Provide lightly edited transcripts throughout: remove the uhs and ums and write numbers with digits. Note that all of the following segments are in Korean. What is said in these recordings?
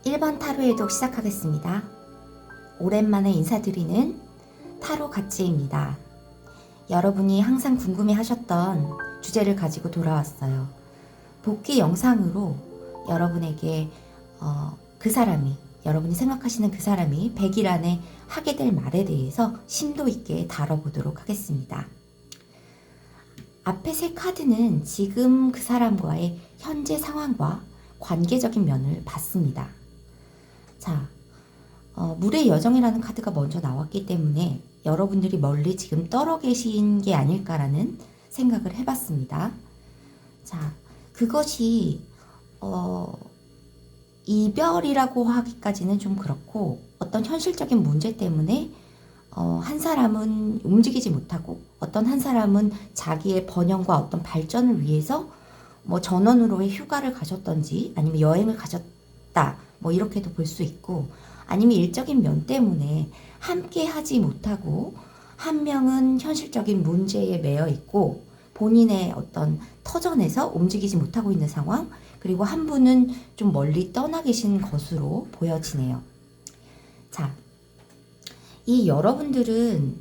1번 타로 해독 시작하겠습니다. 오랜만에 인사드리는 타로 가치입니다. 여러분이 항상 궁금해 하셨던 주제를 가지고 돌아왔어요. 복귀 영상으로 여러분에게 여러분이 생각하시는 그 사람이 100일 안에 하게 될 말에 대해서 심도 있게 다뤄보도록 하겠습니다. 앞에 세 카드는 지금 그 사람과의 현재 상황과 관계적인 면을 봤습니다. 자, 물의 여정이라는 카드가 먼저 나왔기 때문에 여러분들이 멀리 지금 떨어 계신 게 아닐까라는 생각을 해봤습니다. 자, 그것이 이별이라고 하기까지는 좀 그렇고 어떤 현실적인 문제 때문에 한 사람은 움직이지 못하고 어떤 한 사람은 자기의 번영과 어떤 발전을 위해서 뭐 전원으로의 휴가를 가셨던지 아니면 여행을 가셨다 뭐 이렇게도 볼 수 있고 아니면 일적인 면 때문에 함께 하지 못하고 한 명은 현실적인 문제에 매여 있고 본인의 어떤 터전에서 움직이지 못하고 있는 상황 그리고 한 분은 좀 멀리 떠나 계신 것으로 보여지네요. 자, 이 여러분들은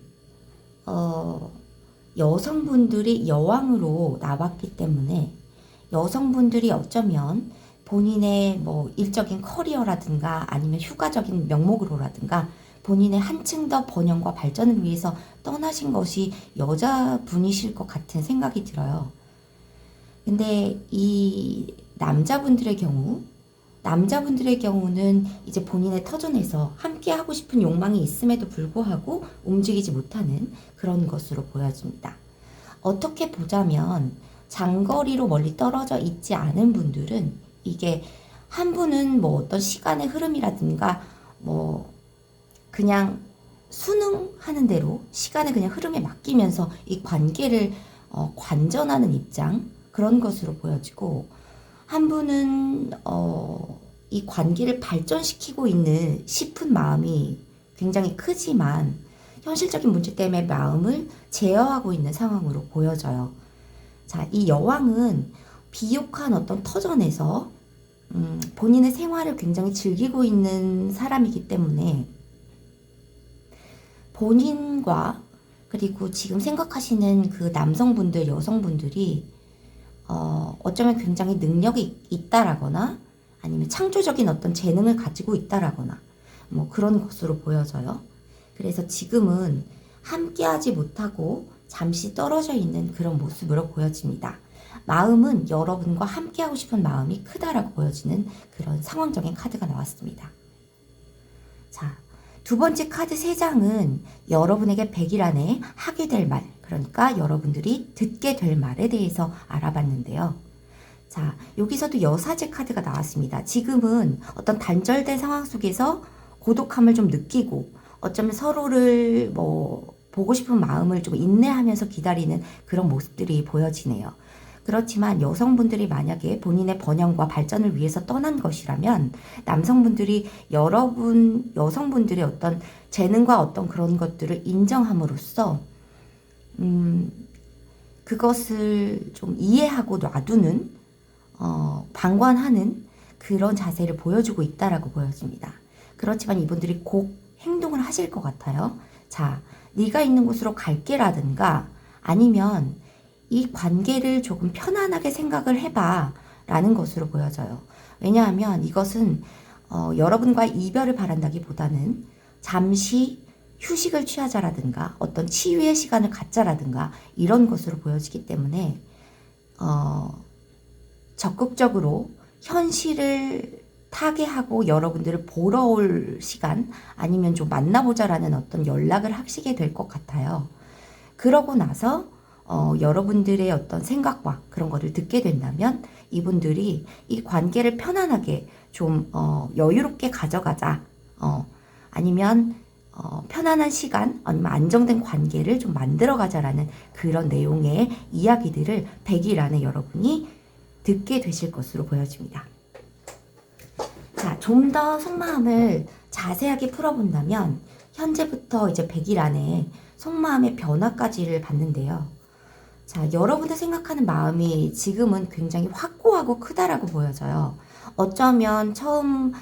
여성분들이 여왕으로 나왔기 때문에 여성분들이 어쩌면 본인의 뭐 일적인 커리어라든가 아니면 휴가적인 명목으로라든가 본인의 한층 더 번영과 발전을 위해서 떠나신 것이 여자분이실 것 같은 생각이 들어요. 근데 이 남자분들의 경우는 이제 본인의 터전에서 함께 하고 싶은 욕망이 있음에도 불구하고 움직이지 못하는 그런 것으로 보여집니다. 어떻게 보자면 장거리로 멀리 떨어져 있지 않은 분들은 이게 한 분은 뭐 어떤 시간의 흐름이라든가 뭐 그냥 순응하는 대로 시간의 그냥 흐름에 맡기면서 이 관계를 관전하는 입장 그런 것으로 보여지고 한 분은 이 관계를 발전시키고 있는 싶은 마음이 굉장히 크지만 현실적인 문제 때문에 마음을 제어하고 있는 상황으로 보여져요. 자, 이 여왕은 비옥한 어떤 터전에서 본인의 생활을 굉장히 즐기고 있는 사람이기 때문에 본인과 그리고 지금 생각하시는 그 남성분들, 여성분들이 어쩌면 굉장히 능력이 있다라거나 아니면 창조적인 어떤 재능을 가지고 있다라거나 뭐 그런 것으로 보여져요. 그래서 지금은 함께하지 못하고 잠시 떨어져 있는 그런 모습으로 보여집니다. 마음은 여러분과 함께하고 싶은 마음이 크다라고 보여지는 그런 상황적인 카드가 나왔습니다. 자, 두 번째 카드 3장은 여러분에게 100일 안에 하게 될 말, 그러니까 여러분들이 듣게 될 말에 대해서 알아봤는데요. 자, 여기서도 여사제 카드가 나왔습니다. 지금은 어떤 단절된 상황 속에서 고독함을 좀 느끼고 어쩌면 서로를 뭐 보고 싶은 마음을 좀 인내하면서 기다리는 그런 모습들이 보여지네요. 그렇지만 여성분들이 만약에 본인의 번영과 발전을 위해서 떠난 것이라면 남성분들이 여성분들의 어떤 재능과 어떤 그런 것들을 인정함으로써 그것을 좀 이해하고 놔두는 방관하는 그런 자세를 보여주고 있다라고 보여집니다. 그렇지만 이분들이 곧 행동을 하실 것 같아요. 자, 네가 있는 곳으로 갈게라든가 아니면 이 관계를 조금 편안하게 생각을 해봐 라는 것으로 보여져요. 왜냐하면 이것은 여러분과 이별을 바란다기보다는 잠시 휴식을 취하자라든가 어떤 치유의 시간을 갖자라든가 이런 것으로 보여지기 때문에 적극적으로 현실을 타개하고 여러분들을 보러 올 시간 아니면 좀 만나보자라는 어떤 연락을 하시게 될 것 같아요. 그러고 나서 여러분들의 어떤 생각과 그런 것을 듣게 된다면 이분들이 이 관계를 편안하게 좀 여유롭게 가져가자 아니면 편안한 시간 아니면 안정된 관계를 좀 만들어 가자라는 그런 내용의 이야기들을 100일 안에 여러분이 듣게 되실 것으로 보여집니다. 자, 좀 더 속마음을 자세하게 풀어본다면 현재부터 이제 100일 안에 속마음의 변화까지를 봤는데요. 자, 여러분들 생각하는 마음이 지금은 굉장히 확고하고 크다라고 보여져요. 어쩌면 처음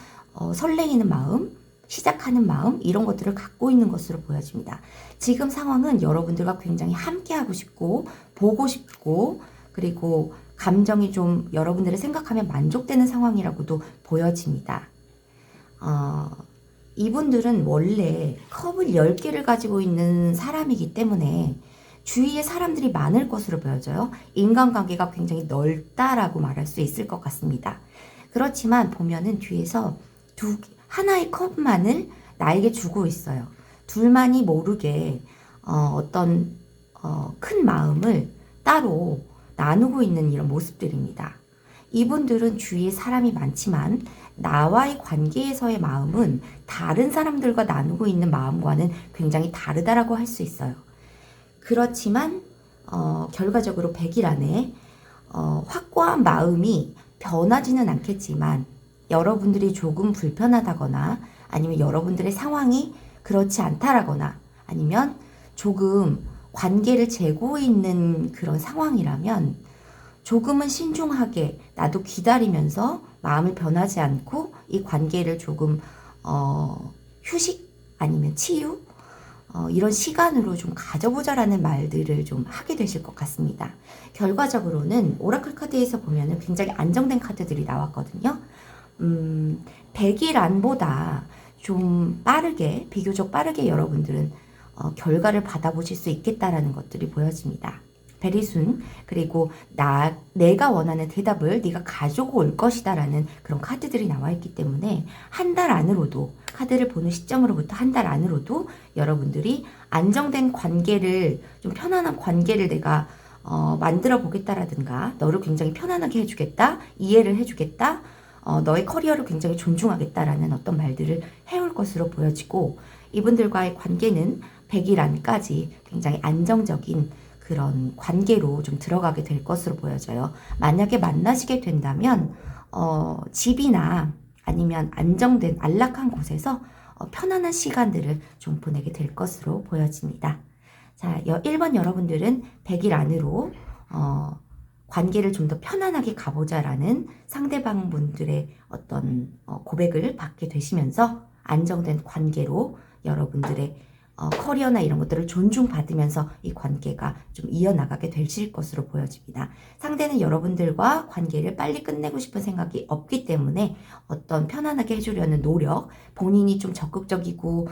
설레이는 마음, 시작하는 마음 이런 것들을 갖고 있는 것으로 보여집니다. 지금 상황은 여러분들과 굉장히 함께하고 싶고 보고 싶고 그리고 감정이 좀 여러분들의 생각하면 만족되는 상황이라고도 보여집니다. 이분들은 원래 컵을 10개를 가지고 있는 사람이기 때문에 주위에 사람들이 많을 것으로 보여져요. 인간관계가 굉장히 넓다라고 말할 수 있을 것 같습니다. 그렇지만 보면은 뒤에서 하나의 컵만을 나에게 주고 있어요. 둘만이 모르게 어떤 큰 마음을 따로 나누고 있는 이런 모습들입니다. 이분들은 주위에 사람이 많지만 나와의 관계에서의 마음은 다른 사람들과 나누고 있는 마음과는 굉장히 다르다라고 할 수 있어요. 그렇지만 결과적으로 100일 안에 확고한 마음이 변하지는 않겠지만 여러분들이 조금 불편하다거나 아니면 여러분들의 상황이 그렇지 않다라거나 아니면 조금 관계를 재고 있는 그런 상황이라면 조금은 신중하게 나도 기다리면서 마음을 변하지 않고 이 관계를 조금 휴식 아니면 치유 이런 시간으로 좀 가져보자라는 말들을 좀 하게 되실 것 같습니다. 결과적으로는 오라클 카드에서 보면은 굉장히 안정된 카드들이 나왔거든요. 100일 안보다 좀 빠르게, 비교적 빠르게 여러분들은 결과를 받아보실 수 있겠다라는 것들이 보여집니다. 베리순, 그리고 내가 원하는 대답을 네가 가지고 올 것이다 라는 그런 카드들이 나와 있기 때문에 한 달 안으로도, 카드를 보는 시점으로부터 한 달 안으로도 여러분들이 안정된 관계를, 좀 편안한 관계를 내가 만들어 보겠다라든가 너를 굉장히 편안하게 해주겠다, 이해를 해주겠다, 너의 커리어를 굉장히 존중하겠다라는 어떤 말들을 해올 것으로 보여지고 이분들과의 관계는 100일 안까지 굉장히 안정적인 그런 관계로 좀 들어가게 될 것으로 보여져요. 만약에 만나시게 된다면 집이나 아니면 안정된 안락한 곳에서 편안한 시간들을 좀 보내게 될 것으로 보여집니다. 자, 1번 여러분들은 100일 안으로 관계를 좀 더 편안하게 가보자라는 상대방 분들의 어떤 고백을 받게 되시면서 안정된 관계로 여러분들의 커리어나 이런 것들을 존중받으면서 이 관계가 좀 이어나가게 되실 것으로 보여집니다. 상대는 여러분들과 관계를 빨리 끝내고 싶은 생각이 없기 때문에 어떤 편안하게 해주려는 노력, 본인이 좀 적극적이고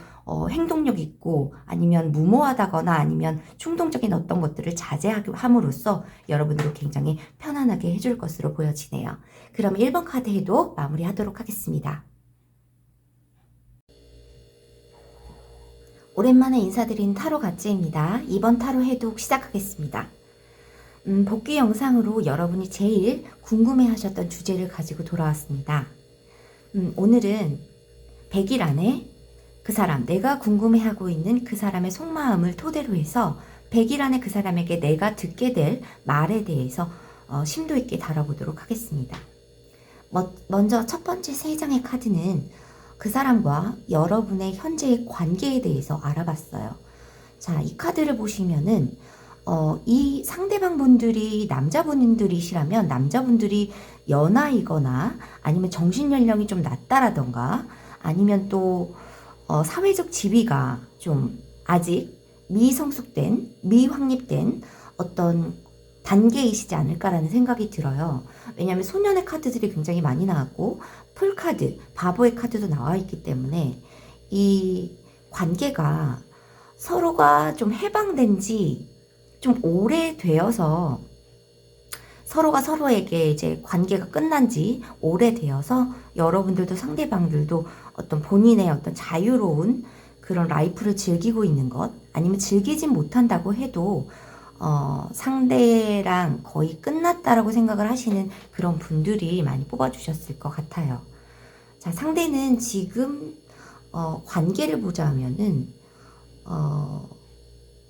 행동력 있고 아니면 무모하다거나 아니면 충동적인 어떤 것들을 자제함으로써 여러분들을 굉장히 편안하게 해줄 것으로 보여지네요. 그럼 1번 카드 해독 마무리하도록 하겠습니다. 오랜만에 인사드린 타로 가찌입니다. 이번 타로 해독 시작하겠습니다. 복귀 영상으로 여러분이 제일 궁금해하셨던 주제를 가지고 돌아왔습니다. 오늘은 100일 안에 그 사람, 내가 궁금해하고 있는 그 사람의 속마음을 토대로 해서 100일 안에 그 사람에게 내가 듣게 될 말에 대해서 심도 있게 다뤄보도록 하겠습니다. 먼저 첫 번째 3장의 카드는 그 사람과 여러분의 현재의 관계에 대해서 알아봤어요. 자, 이 카드를 보시면은 이 상대방 분들이 남자분들이시라면 남자분들이 연하이거나 아니면 정신연령이 좀 낮다라던가 아니면 또 사회적 지위가 좀 아직 미성숙된, 미확립된 어떤 단계이시지 않을까라는 생각이 들어요. 왜냐하면 소년의 카드들이 굉장히 많이 나왔고 풀카드, 바보의 카드도 나와 있기 때문에 이 관계가 서로가 좀 해방된 지 좀 오래되어서 서로가 서로에게 이제 관계가 끝난 지 오래되어서 여러분들도 상대방들도 어떤 본인의 어떤 자유로운 그런 라이프를 즐기고 있는 것 아니면 즐기진 못한다고 해도 상대랑 거의 끝났다라고 생각을 하시는 그런 분들이 많이 뽑아주셨을 것 같아요. 자, 상대는 지금 관계를 보자면은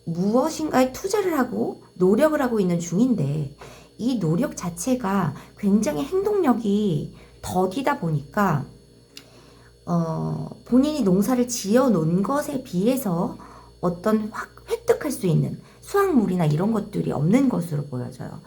무엇인가에 투자를 하고 노력을 하고 있는 중인데 이 노력 자체가 굉장히 행동력이 더디다 보니까 본인이 농사를 지어 놓은 것에 비해서 어떤 획득할 수 있는 수확물이나 이런 것들이 없는 것으로 보여져요.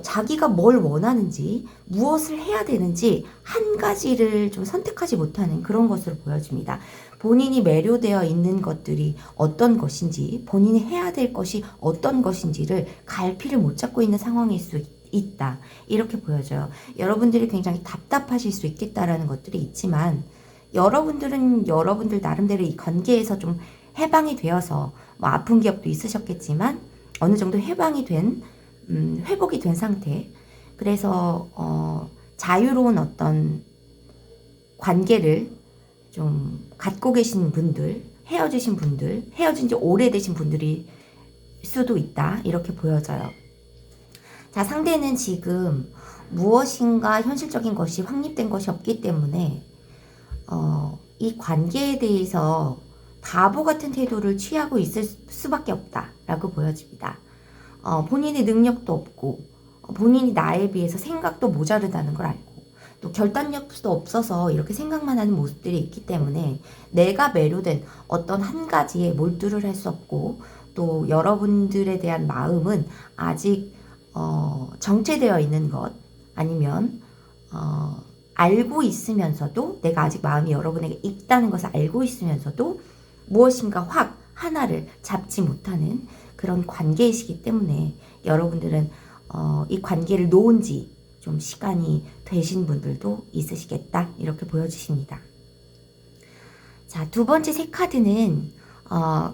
자기가 뭘 원하는지 무엇을 해야 되는지 한 가지를 좀 선택하지 못하는 그런 것으로 보여집니다. 본인이 매료되어 있는 것들이 어떤 것인지 본인이 해야 될 것이 어떤 것인지를 갈피를 못 잡고 있는 상황일 수 있다. 이렇게 보여져요. 여러분들이 굉장히 답답하실 수 있겠다라는 것들이 있지만 여러분들은 여러분들 나름대로 이 관계에서 좀 해방이 되어서 뭐 아픈 기억도 있으셨겠지만 어느 정도 해방이 된 회복이 된 상태. 그래서 자유로운 어떤 관계를 좀 갖고 계신 분들, 헤어지신 분들, 헤어진 지 오래되신 분들이 수도 있다. 이렇게 보여져요. 자, 상대는 지금 무엇인가 현실적인 것이 확립된 것이 없기 때문에 이 관계에 대해서 바보 같은 태도를 취하고 있을 수밖에 없다라고 보여집니다. 본인의 능력도 없고 본인이 나에 비해서 생각도 모자르다는 걸 알고 또 결단력도 없어서 이렇게 생각만 하는 모습들이 있기 때문에 내가 매료된 어떤 한 가지에 몰두를 할 수 없고 또 여러분들에 대한 마음은 아직 정체되어 있는 것 아니면 알고 있으면서도 내가 아직 마음이 여러분에게 있다는 것을 알고 있으면서도 무엇인가 확 하나를 잡지 못하는 그런 관계이시기 때문에 여러분들은 이 관계를 놓은 지 좀 시간이 되신 분들도 있으시겠다 이렇게 보여주십니다. 자, 두 번째 새 카드는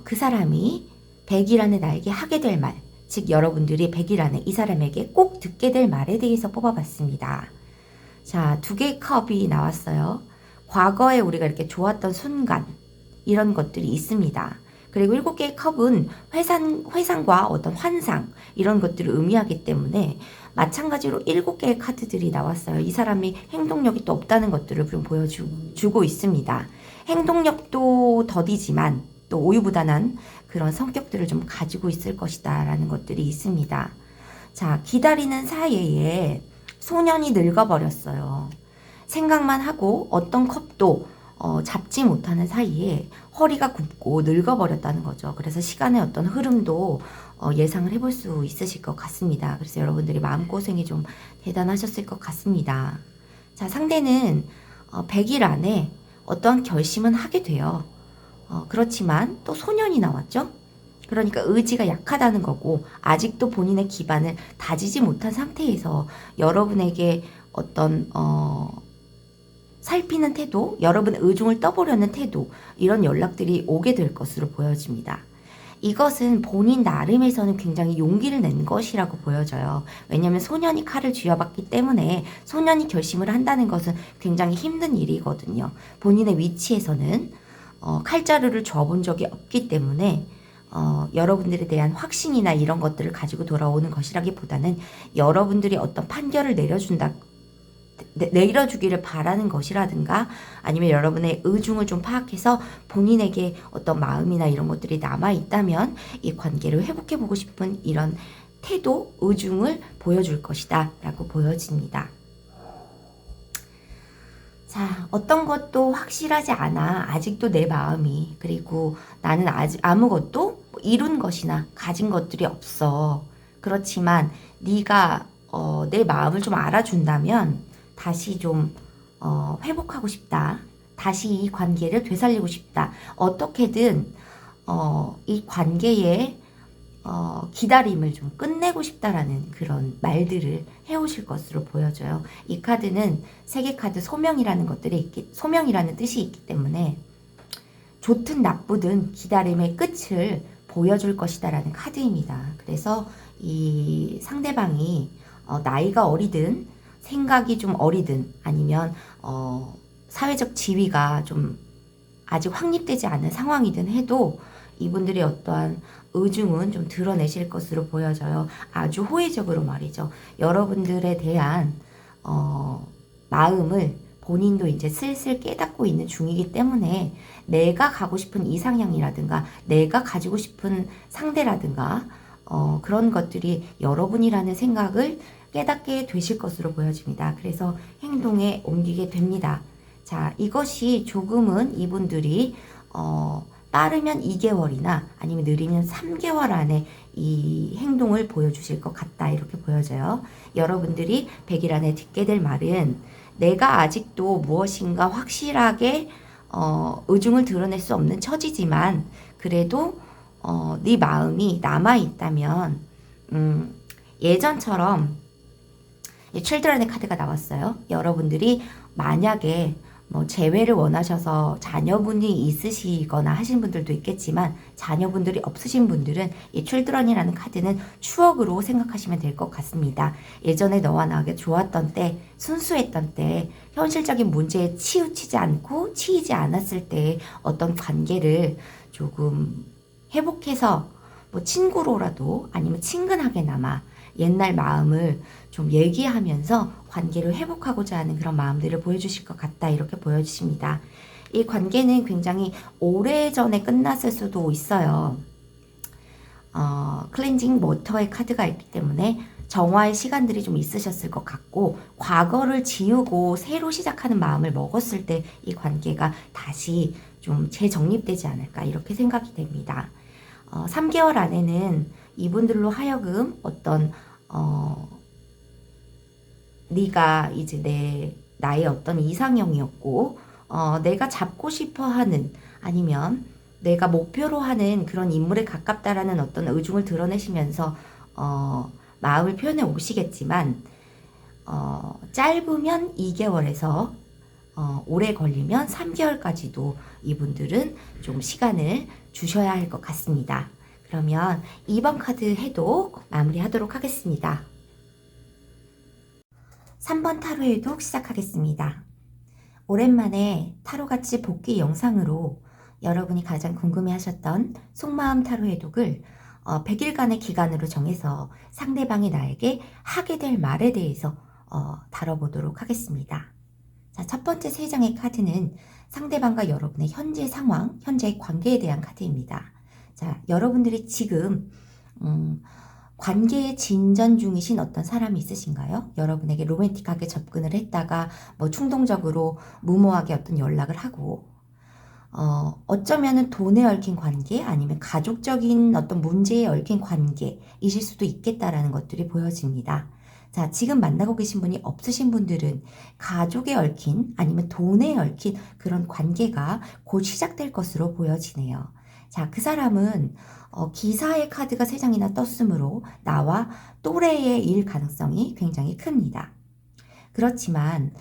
그 사람이 100일 안에 나에게 하게 될 말, 즉 여러분들이 100일 안에 이 사람에게 꼭 듣게 될 말에 대해서 뽑아봤습니다. 자, 두 개의 컵이 나왔어요. 과거에 우리가 이렇게 좋았던 순간 이런 것들이 있습니다. 그리고 7개의 컵은 회상과 어떤 환상 이런 것들을 의미하기 때문에 마찬가지로 7개의 카드들이 나왔어요. 이 사람이 행동력이 또 없다는 것들을 좀 보여주고 있습니다. 행동력도 더디지만 또 우유부단한 그런 성격들을 좀 가지고 있을 것이다 라는 것들이 있습니다. 자, 기다리는 사이에 소년이 늙어버렸어요. 생각만 하고 어떤 컵도 잡지 못하는 사이에 허리가 굽고 늙어버렸다는 거죠. 그래서 시간의 어떤 흐름도 예상을 해볼 수 있으실 것 같습니다. 그래서 여러분들이 마음고생이 좀 대단하셨을 것 같습니다. 자, 상대는 100일 안에 어떠한 결심은 하게 돼요. 그렇지만 또 소년이 나왔죠. 그러니까 의지가 약하다는 거고 아직도 본인의 기반을 다지지 못한 상태에서 여러분에게 어떤 살피는 태도, 여러분의 의중을 떠보려는 태도 이런 연락들이 오게 될 것으로 보여집니다. 이것은 본인 나름에서는 굉장히 용기를 낸 것이라고 보여져요. 왜냐하면 소년이 칼을 쥐어봤기 때문에 소년이 결심을 한다는 것은 굉장히 힘든 일이거든요. 본인의 위치에서는 칼자루를 쥐어본 적이 없기 때문에 여러분들에 대한 확신이나 이런 것들을 가지고 돌아오는 것이라기보다는 여러분들이 어떤 판결을 내려주기를 바라는 것이라든가 아니면 여러분의 의중을 좀 파악해서 본인에게 어떤 마음이나 이런 것들이 남아있다면 이 관계를 회복해보고 싶은 이런 태도, 의중을 보여줄 것이다 라고 보여집니다. 자, 어떤 것도 확실하지 않아. 아직도 내 마음이. 그리고 나는 아직 아무것도 이룬 것이나 가진 것들이 없어. 그렇지만 네가 내 마음을 좀 알아준다면 다시 좀 회복하고 싶다. 다시 이 관계를 되살리고 싶다. 어떻게든 이 관계에 기다림을 좀 끝내고 싶다라는 그런 말들을 해오실 것으로 보여져요. 이 카드는 세계 카드 소명이라는 뜻이 있기 때문에 좋든 나쁘든 기다림의 끝을 보여줄 것이다라는 카드입니다. 그래서 이 상대방이 나이가 어리든 생각이 좀 어리든 아니면 사회적 지위가 좀 아직 확립되지 않은 상황이든 해도 이분들의 어떠한 의중은 좀 드러내실 것으로 보여져요. 아주 호의적으로 말이죠. 여러분들에 대한 마음을 본인도 이제 슬슬 깨닫고 있는 중이기 때문에 내가 가고 싶은 이상향이라든가 내가 가지고 싶은 상대라든가 그런 것들이 여러분이라는 생각을 깨닫게 되실 것으로 보여집니다. 그래서 행동에 옮기게 됩니다. 자, 이것이 조금은 이분들이 빠르면 2개월이나 아니면 느리면 3개월 안에 이 행동을 보여주실 것 같다 이렇게 보여져요. 여러분들이 100일 안에 듣게 될 말은 내가 아직도 무엇인가 확실하게 의중을 드러낼 수 없는 처지지만 그래도 네 마음이 남아있다면 예전처럼 칠드런의 카드가 나왔어요. 여러분들이 만약에 뭐 재회를 원하셔서 자녀분이 있으시거나 하신 분들도 있겠지만 자녀분들이 없으신 분들은 이 칠드런이라는 카드는 추억으로 생각하시면 될 것 같습니다. 예전에 너와 나에게 좋았던 때, 순수했던 때, 현실적인 문제에 치우치지 않고 치이지 않았을 때 어떤 관계를 조금 회복해서 뭐 친구로라도 아니면 친근하게나마 옛날 마음을 좀 얘기하면서 관계를 회복하고자 하는 그런 마음들을 보여주실 것 같다 이렇게 보여주십니다. 이 관계는 굉장히 오래전에 끝났을 수도 있어요. 클렌징 워터의 카드가 있기 때문에 정화의 시간들이 좀 있으셨을 것 같고 과거를 지우고 새로 시작하는 마음을 먹었을 때 이 관계가 다시 좀 재정립되지 않을까 이렇게 생각이 됩니다. 3개월 안에는 이분들로 하여금 어떤 네가 이제 나의 어떤 이상형이었고 내가 잡고 싶어 하는 아니면 내가 목표로 하는 그런 인물에 가깝다라는 어떤 의중을 드러내시면서 마음을 표현해 오시겠지만 짧으면 2개월에서 오래 걸리면 3개월까지도 이분들은 좀 시간을 주셔야 할 것 같습니다. 그러면 2번 카드 해독 마무리하도록 하겠습니다. 3번 타로 해독 시작하겠습니다. 오랜만에 타로같이 복귀 영상으로 여러분이 가장 궁금해하셨던 속마음 타로 해독을 100일간의 기간으로 정해서 상대방이 나에게 하게 될 말에 대해서 다뤄보도록 하겠습니다. 자, 첫 번째 3장의 카드는 상대방과 여러분의 현재 상황, 현재의 관계에 대한 카드입니다. 자, 여러분들이 지금 관계에 진전 중이신 어떤 사람이 있으신가요? 여러분에게 로맨틱하게 접근을 했다가 뭐 충동적으로 무모하게 어떤 연락을 하고 어쩌면은 돈에 얽힌 관계 아니면 가족적인 어떤 문제에 얽힌 관계이실 수도 있겠다라는 것들이 보여집니다. 자, 지금 만나고 계신 분이 없으신 분들은 가족에 얽힌 아니면 돈에 얽힌 그런 관계가 곧 시작될 것으로 보여지네요. 자, 그 사람은 기사의 카드가 3장이나 떴으므로 나와 또래의 일 가능성이 굉장히 큽니다. 그렇지만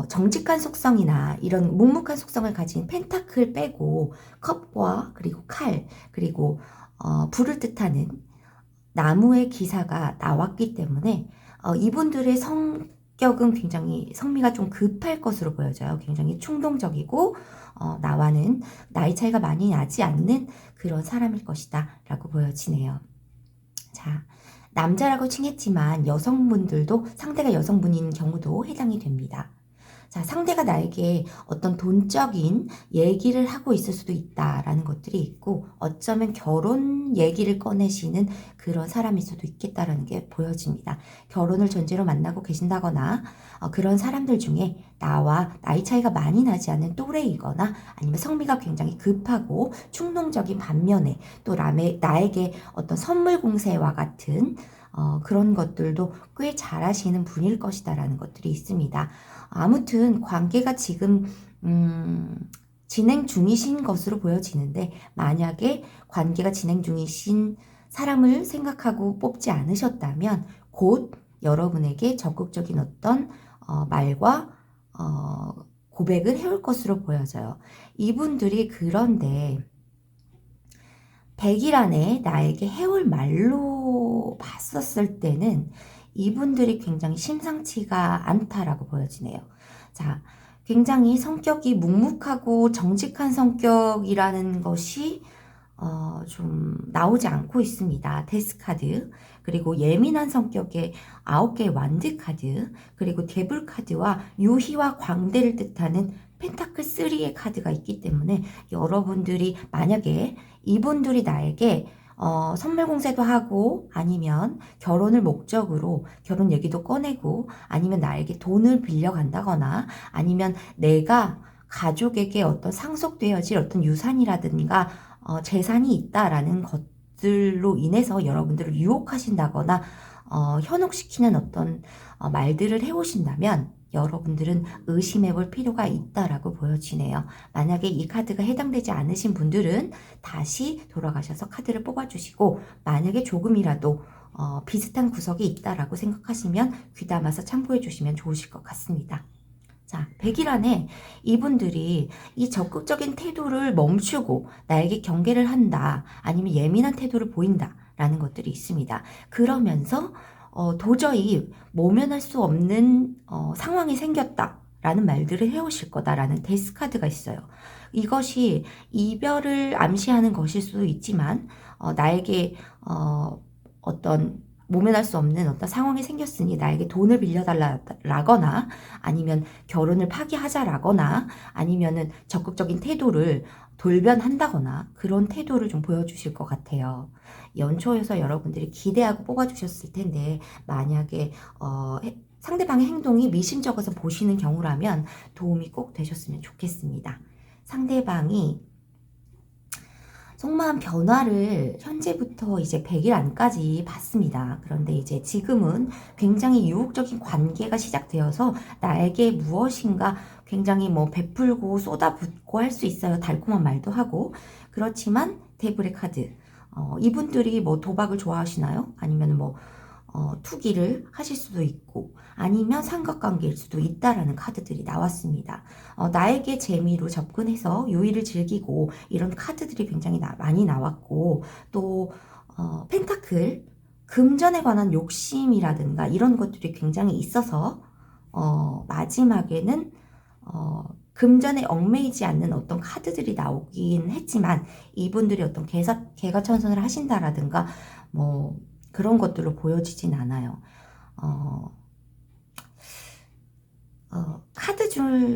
정직한 속성이나 이런 묵묵한 속성을 가진 펜타클 빼고 컵과 그리고 칼 그리고 불을 뜻하는 나무의 기사가 나왔기 때문에 이분들의 성격은 굉장히 성미가 좀 급할 것으로 보여져요. 굉장히 충동적이고 나와는 나이 차이가 많이 나지 않는 그런 사람일 것이다 라고 보여지네요. 자, 남자라고 칭했지만 여성분들도 상대가 여성분인 경우도 해당이 됩니다. 자, 상대가 나에게 어떤 돈적인 얘기를 하고 있을 수도 있다라는 것들이 있고, 어쩌면 결혼 얘기를 꺼내시는 그런 사람일 수도 있겠다라는 게 보여집니다. 결혼을 전제로 만나고 계신다거나 그런 사람들 중에 나와 나이 차이가 많이 나지 않는 또래이거나 아니면 성미가 굉장히 급하고 충동적인 반면에 또 나에게 어떤 선물 공세와 같은 그런 것들도 꽤 잘하시는 분일 것이다라는 것들이 있습니다. 아무튼 관계가 지금 진행 중이신 것으로 보여지는데, 만약에 관계가 진행 중이신 사람을 생각하고 뽑지 않으셨다면 곧 여러분에게 적극적인 어떤 말과 고백을 해올 것으로 보여져요. 이분들이 그런데 100일 안에 나에게 해올 말로 봤었을 때는 이분들이 굉장히 심상치가 않다라고 보여지네요. 자, 굉장히 성격이 묵묵하고 정직한 성격이라는 것이 좀 나오지 않고 있습니다. 데스카드, 그리고 예민한 성격의 9개의 완드 카드, 그리고 데블 카드와 유희와 광대를 뜻하는 펜타클 3의 카드가 있기 때문에, 여러분들이 만약에 이분들이 나에게 선물 공세도 하고 아니면 결혼을 목적으로 결혼 얘기도 꺼내고 아니면 나에게 돈을 빌려간다거나 아니면 내가 가족에게 어떤 상속되어질 어떤 유산이라든가 재산이 있다라는 것들로 인해서 여러분들을 유혹하신다거나 현혹시키는 어떤 말들을 해오신다면 여러분들은 의심해 볼 필요가 있다라고 보여지네요. 만약에 이 카드가 해당되지 않으신 분들은 다시 돌아가셔서 카드를 뽑아주시고, 만약에 조금이라도 비슷한 구석이 있다라고 생각하시면 귀담아서 참고해 주시면 좋으실 것 같습니다. 자, 100일 안에 이분들이 이 적극적인 태도를 멈추고 나에게 경계를 한다, 아니면 예민한 태도를 보인다 라는 것들이 있습니다. 그러면서 도저히 모면할 수 없는 상황이 생겼다 라는 말들을 해오실 거다라는 데스카드가 있어요. 이것이 이별을 암시하는 것일 수도 있지만 나에게 어떤 모면할 수 없는 어떤 상황이 생겼으니 나에게 돈을 빌려달라거나 아니면 결혼을 파기하자라거나 아니면은 적극적인 태도를 돌변한다거나 그런 태도를 좀 보여주실 것 같아요. 연초여서 여러분들이 기대하고 뽑아주셨을 텐데, 만약에 상대방의 행동이 미심쩍어서 보시는 경우라면 도움이 꼭 되셨으면 좋겠습니다. 상대방이 속마음 변화를 현재부터 이제 100일 안까지 봤습니다. 그런데 이제 지금은 굉장히 유혹적인 관계가 시작되어서 나에게 무엇인가 굉장히 뭐 베풀고 쏟아붓고 할 수 있어요. 달콤한 말도 하고. 그렇지만 데블의 카드. 이분들이 뭐 도박을 좋아하시나요? 아니면 뭐 투기를 하실 수도 있고 아니면 삼각관계일 수도 있다라는 카드들이 나왔습니다. 나에게 재미로 접근해서 요일을 즐기고 이런 카드들이 굉장히 많이 나왔고, 또 펜타클, 금전에 관한 욕심이라든가 이런 것들이 굉장히 있어서 마지막에는 금전에 얽매이지 않는 어떤 카드들이 나오긴 했지만 이분들이 어떤 개가천선을 하신다라든가 뭐 그런 것들로 보여지진 않아요.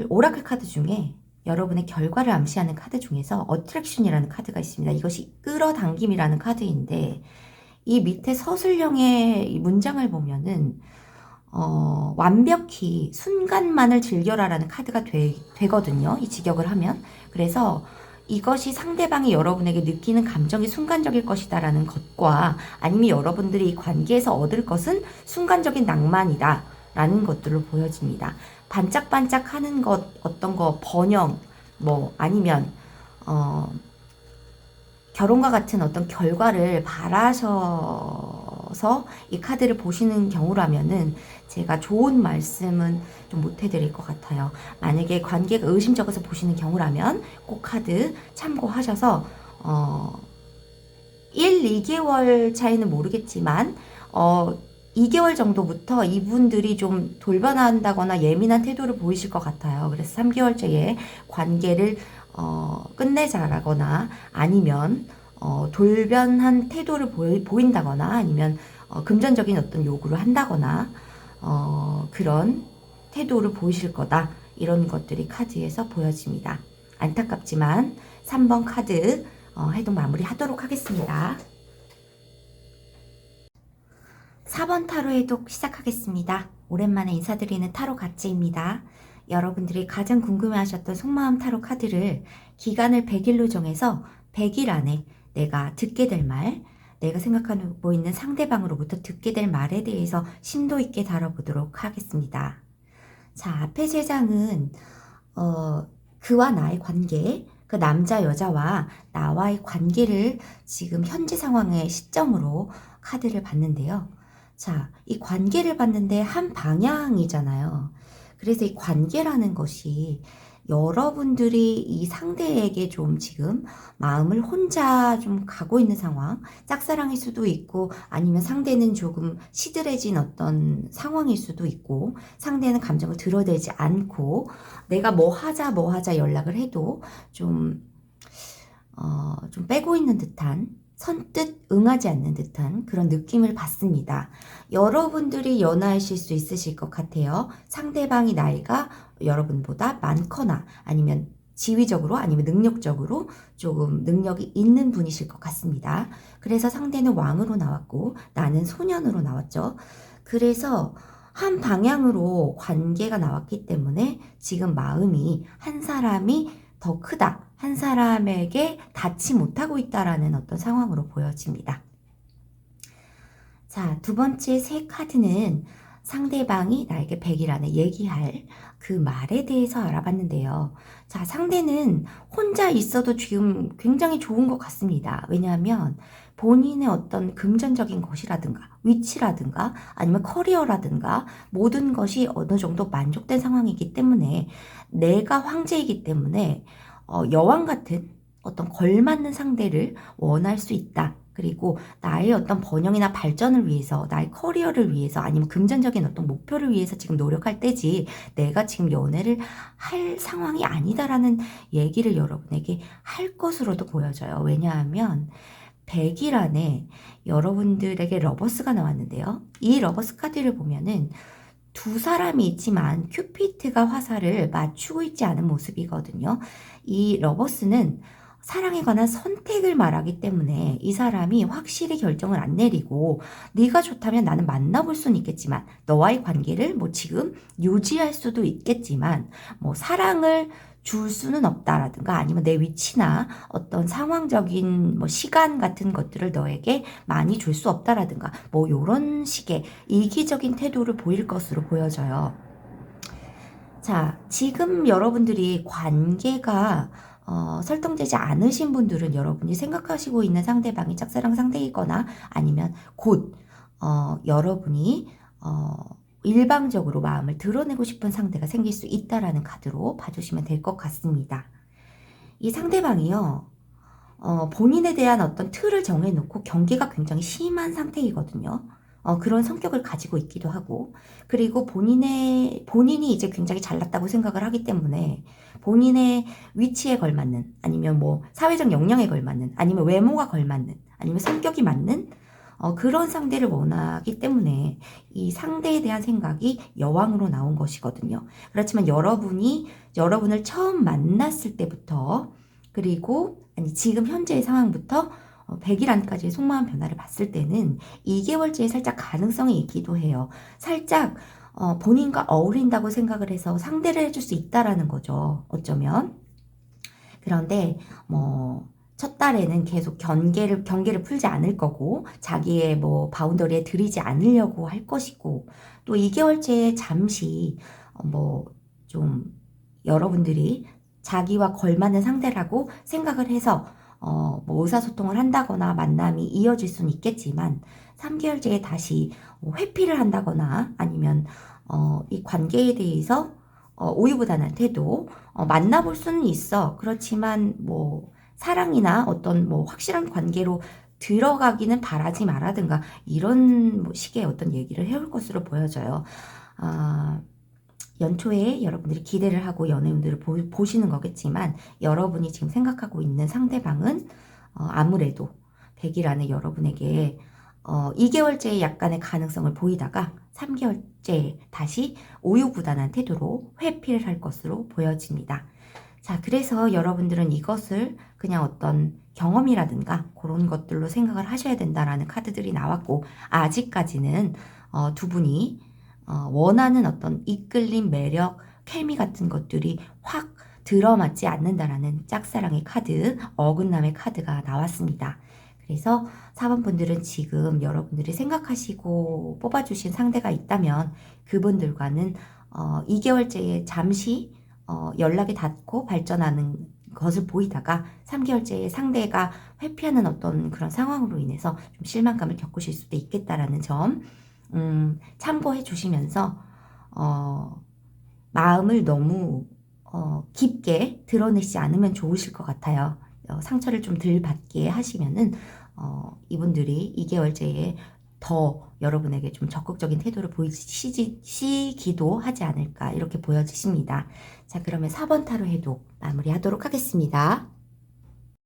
오라클 카드 중에 여러분의 결과를 암시하는 카드 중에서 어트랙션이라는 카드가 있습니다. 이것이 끌어당김이라는 카드인데, 이 밑에 서술형의 이 문장을 보면은 완벽히 순간만을 즐겨라라는 카드가 되거든요. 이 직역을 하면. 그래서 이것이 상대방이 여러분에게 느끼는 감정이 순간적일 것이다라는 것과 아니면 여러분들이 이 관계에서 얻을 것은 순간적인 낭만이다 라는 것들로 보여집니다. 반짝반짝 하는 것, 어떤 거 번영, 뭐 아니면 결혼과 같은 어떤 결과를 바라셔서 이 카드를 보시는 경우라면은 제가 좋은 말씀은 좀 못 해드릴 것 같아요. 만약에 관계가 의심적어서 보시는 경우라면 꼭 카드 참고하셔서 1, 2개월 차이는 모르겠지만 2개월 정도부터 이분들이 좀 돌변한다거나 예민한 태도를 보이실 것 같아요. 그래서 3개월째에 관계를 끝내자라거나 아니면 돌변한 태도를 보인다거나 아니면 금전적인 어떤 요구를 한다거나 그런 태도를 보이실 거다. 이런 것들이 카드에서 보여집니다. 안타깝지만 3번 카드 해독 마무리 하도록 하겠습니다. 4번 타로 해독 시작하겠습니다. 오랜만에 인사드리는 타로 가치입니다. 여러분들이 가장 궁금해하셨던 속마음 타로 카드를 기간을 100일로 정해서 100일 안에 내가 듣게 될 말, 내가 생각하고 있는 상대방으로부터 듣게 될 말에 대해서 심도 있게 다뤄보도록 하겠습니다. 자, 앞에 3장은 그와 나의 관계, 그 남자 여자와 나와의 관계를 지금 현재 상황의 시점으로 카드를 봤는데요. 자, 이 관계를 봤는데 한 방향이잖아요. 그래서 이 관계라는 것이 여러분들이 이 상대에게 좀 지금 마음을 혼자 좀 가고 있는 상황, 짝사랑일 수도 있고 아니면 상대는 조금 시들해진 어떤 상황일 수도 있고 상대는 감정을 드러내지 않고 내가 뭐 하자 연락을 해도 좀 빼고 있는 듯한 선뜻 응하지 않는 듯한 그런 느낌을 받습니다. 여러분들이 연하이실 수 있으실 것 같아요. 상대방이 나이가 여러분보다 많거나 아니면 지위적으로 아니면 능력적으로 조금 능력이 있는 분이실 것 같습니다. 그래서 상대는 왕으로 나왔고 나는 소년으로 나왔죠. 그래서 한 방향으로 관계가 나왔기 때문에 지금 마음이 한 사람이 더 크다. 한 사람에게 닿지 못하고 있다라는 어떤 상황으로 보여집니다. 자, 두 번째 새 카드는 상대방이 나에게 100일 안에 얘기할 그 말에 대해서 알아봤는데요. 자, 상대는 혼자 있어도 지금 굉장히 좋은 것 같습니다. 왜냐하면 본인의 어떤 금전적인 것이라든가 위치라든가 아니면 커리어라든가 모든 것이 어느 정도 만족된 상황이기 때문에 내가 황제이기 때문에 여왕 같은 어떤 걸맞는 상대를 원할 수 있다. 그리고 나의 어떤 번영이나 발전을 위해서, 나의 커리어를 위해서, 아니면 금전적인 어떤 목표를 위해서 지금 노력할 때지, 내가 지금 연애를 할 상황이 아니다라는 얘기를 여러분에게 할 것으로도 보여져요. 왜냐하면 100일 안에 여러분들에게 러버스가 나왔는데요. 이 러버스 카드를 보면은 두 사람이 있지만 큐피트가 화살을 맞추고 있지 않은 모습이거든요. 이 러버스는 사랑에 관한 선택을 말하기 때문에 이 사람이 확실히 결정을 안 내리고 네가 좋다면 나는 만나볼 수는 있겠지만 너와의 관계를 뭐 지금 유지할 수도 있겠지만 뭐 사랑을 줄 수는 없다라든가 아니면 내 위치나 어떤 상황적인 뭐 시간 같은 것들을 너에게 많이 줄 수 없다라든가 뭐 요런 식의 이기적인 태도를 보일 것으로 보여져요. 자, 지금 여러분들이 관계가 설정되지 않으신 분들은 여러분이 생각하시고 있는 상대방이 짝사랑 상대이거나 아니면 곧 여러분이 일방적으로 마음을 드러내고 싶은 상대가 생길 수 있다라는 카드로 봐주시면 될 것 같습니다. 이 상대방이요. 본인에 대한 어떤 틀을 정해놓고 경계가 굉장히 심한 상태이거든요. 그런 성격을 가지고 있기도 하고 그리고 본인이 이제 굉장히 잘났다고 생각을 하기 때문에 본인의 위치에 걸맞는 아니면 뭐 사회적 역량에 걸맞는 아니면 외모가 걸맞는 아니면 성격이 맞는 그런 상대를 원하기 때문에 이 상대에 대한 생각이 여왕으로 나온 것이거든요. 그렇지만 여러분을 처음 만났을 때부터 그리고 지금 현재의 상황부터 100일 안까지의 속마음 변화를 봤을 때는 2개월째에 살짝 가능성이 있기도 해요. 살짝 본인과 어울린다고 생각을 해서 상대를 해줄 수 있다라는 거죠. 어쩌면. 그런데 뭐 첫 달에는 계속 경계를 풀지 않을 거고 자기의 뭐 바운더리에 들이지 않으려고 할 것이고 또 2개월째에 잠시 뭐 좀 여러분들이 자기와 걸맞는 상대라고 생각을 해서 뭐 의사소통을 한다거나 만남이 이어질 수는 있겠지만 3개월째에 다시 회피를 한다거나 아니면 이 관계에 대해서 우유부단한 태도 만나볼 수는 있어. 그렇지만 뭐 사랑이나 어떤 뭐 확실한 관계로 들어가기는 바라지 마라든가 이런 뭐 식의 어떤 얘기를 해올 것으로 보여져요. 연초에 여러분들이 기대를 하고 연애운들을 보시는 거겠지만 여러분이 지금 생각하고 있는 상대방은 아무래도 100일 안에 여러분에게 2개월째의 약간의 가능성을 보이다가 3개월째 다시 우유부단한 태도로 회피를 할 것으로 보여집니다. 자, 그래서 여러분들은 이것을 그냥 어떤 경험이라든가 그런 것들로 생각을 하셔야 된다라는 카드들이 나왔고, 아직까지는 두 분이 원하는 어떤 이끌림, 매력, 케미 같은 것들이 확 들어맞지 않는다라는 짝사랑의 카드, 어긋남의 카드가 나왔습니다. 그래서 4번 분들은 지금 여러분들이 생각하시고 뽑아주신 상대가 있다면 그분들과는 2개월째에 잠시 연락이 닿고 발전하는 것을 보이다가 3개월째에 상대가 회피하는 어떤 그런 상황으로 인해서 좀 실망감을 겪으실 수도 있겠다라는 점 참고해 주시면서 마음을 너무 깊게 드러내지 않으면 좋으실 것 같아요. 상처를 좀 덜 받게 하시면은 이분들이 2개월째에 더 여러분에게 좀 적극적인 태도를 보이시기도 하지 않을까 이렇게 보여지십니다. 자, 그러면 4번 타로 해독 마무리하도록 하겠습니다.